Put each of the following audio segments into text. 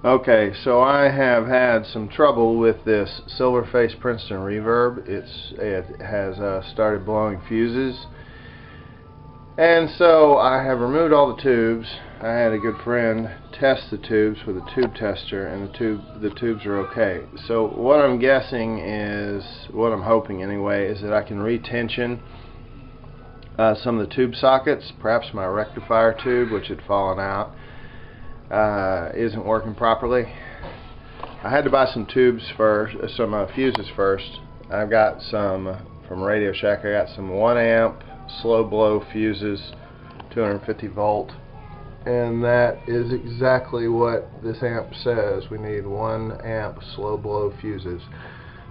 Okay, so I have had some trouble with this Silverface Princeton Reverb. It has started blowing fuses, and so I have removed all the tubes. I had a good friend test the tubes with a tube tester, and the tubes are okay. So what I'm guessing is, what I'm hoping anyway, is that I can retension some of the tube sockets. Perhaps my rectifier tube, which had fallen out, isn't working properly. I had to buy some tubes first, some fuses first. I've got some from Radio Shack. I got some 1 amp slow blow fuses, 250 volt, and that is exactly what this amp says. We need 1 amp slow blow fuses.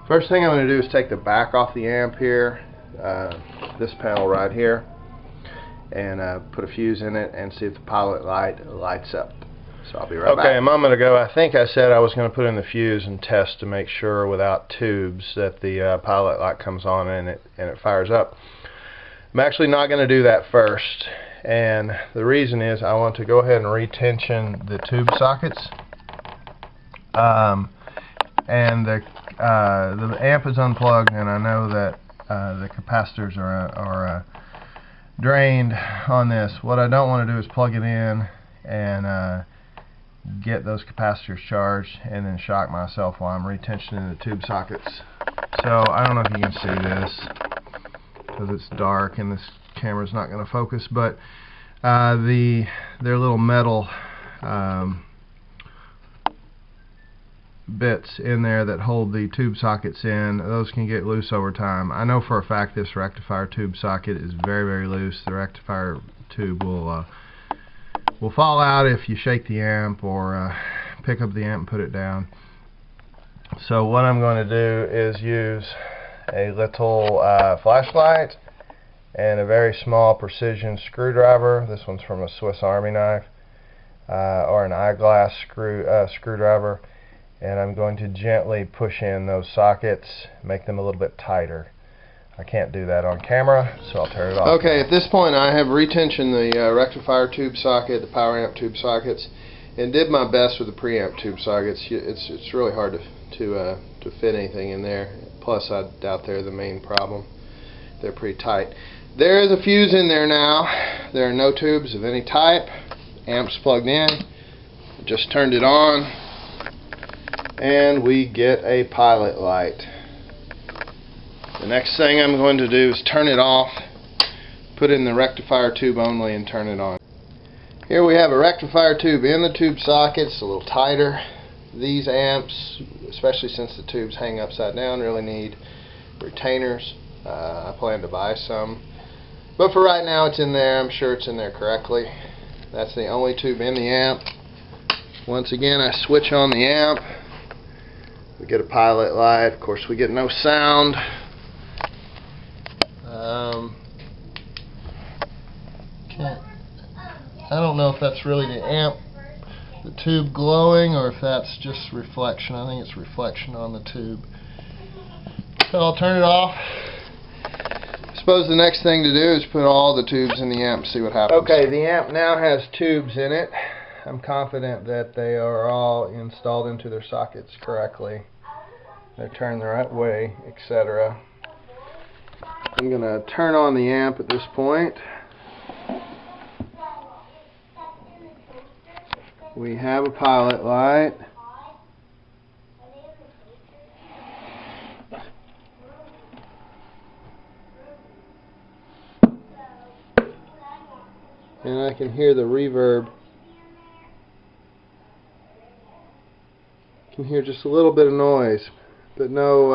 First thing I'm going to do is take the back off the amp here, this panel right here, and put a fuse in it and see if the pilot light lights up. So I'll be right back. Okay, a moment ago I think I said I was going to put in the fuse and test to make sure without tubes that the pilot light comes on and it fires up. I'm actually not going to do that first, and the reason is I want to go ahead and retension the tube sockets. And the amp is unplugged, and I know that the capacitors are drained on this. What I don't want to do is plug it in and get those capacitors charged and then shock myself while I'm retensioning the tube sockets. So I don't know if you can see this because it's dark and this camera's not going to focus, but their little metal bits in there that hold the tube sockets in, those can get loose over time. I know for a fact this rectifier tube socket is very, very loose. The rectifier tube will fall out if you shake the amp or pick up the amp and put it down. So what I'm going to do is use a little flashlight and a very small precision screwdriver. This one's from a Swiss Army knife, or an eyeglass screwdriver, and I'm going to gently push in those sockets, make them a little bit tighter. I can't do that on camera, so I'll turn it off. Okay, at this point I have retensioned the rectifier tube socket, the power amp tube sockets, and did my best with the preamp tube sockets. It's really hard to fit anything in there. Plus, I doubt they're the main problem. They're pretty tight. There is a fuse in there now. There are no tubes of any type. Amp's plugged in. Just turned it on, and we get a pilot light. The next thing I'm going to do is turn it off, put in the rectifier tube only, and turn it on. Here we have a rectifier tube in the tube socket. It's a little tighter. These amps, especially since the tubes hang upside down, really need retainers. I plan to buy some, but for right now it's in there. I'm sure it's in there correctly. That's the only tube in the amp. Once again, I switch on the amp. We get a pilot light. Of course, we get no sound. I don't know if that's really the amp, the tube glowing, or if that's just reflection. I think it's reflection on the tube. So I'll turn it off. I suppose the next thing to do is put all the tubes in the amp and see what happens. Okay, the amp now has tubes in it. I'm confident that they are all installed into their sockets correctly. They're turned the right way, etc. I'm going to turn on the amp at this point. We have a pilot light. And I can hear the reverb. I can hear just a little bit of noise, but no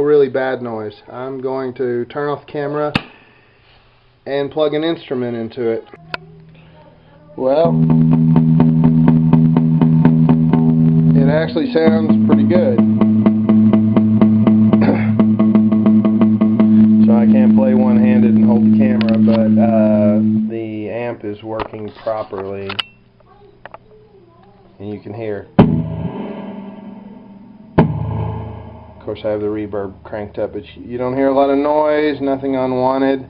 really bad noise. I'm going to turn off the camera and plug an instrument into it. Well, it actually sounds pretty good. So I can't play one-handed and hold the camera, but the amp is working properly, and you can hear. Of course, I have the reverb cranked up, but you don't hear a lot of noise, nothing unwanted.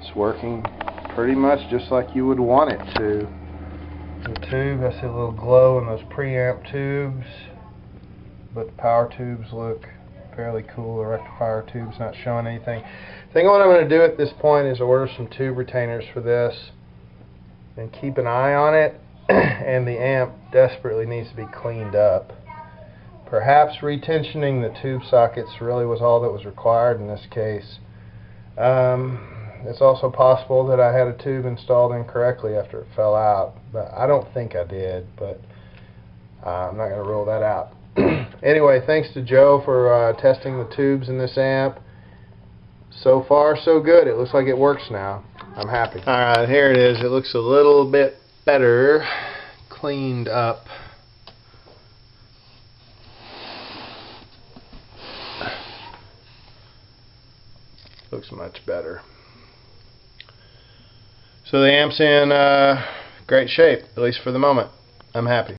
It's working pretty much just like you would want it to. the tube. I see a little glow in those preamp tubes, but the power tubes look fairly cool. The rectifier tube's not showing anything. I think what I'm going to do at this point is order some tube retainers for this and keep an eye on it. And the amp desperately needs to be cleaned up. Perhaps retensioning the tube sockets really was all that was required in this case. It's also possible that I had a tube installed incorrectly after it fell out, but I don't think I did, but I'm not going to rule that out. Anyway, thanks to Joe for testing the tubes in this amp. So far, so good. It looks like it works now. I'm happy. Alright, here it is. It looks a little bit better, cleaned up. Looks much better. So the amp's in great shape, at least for the moment. I'm happy.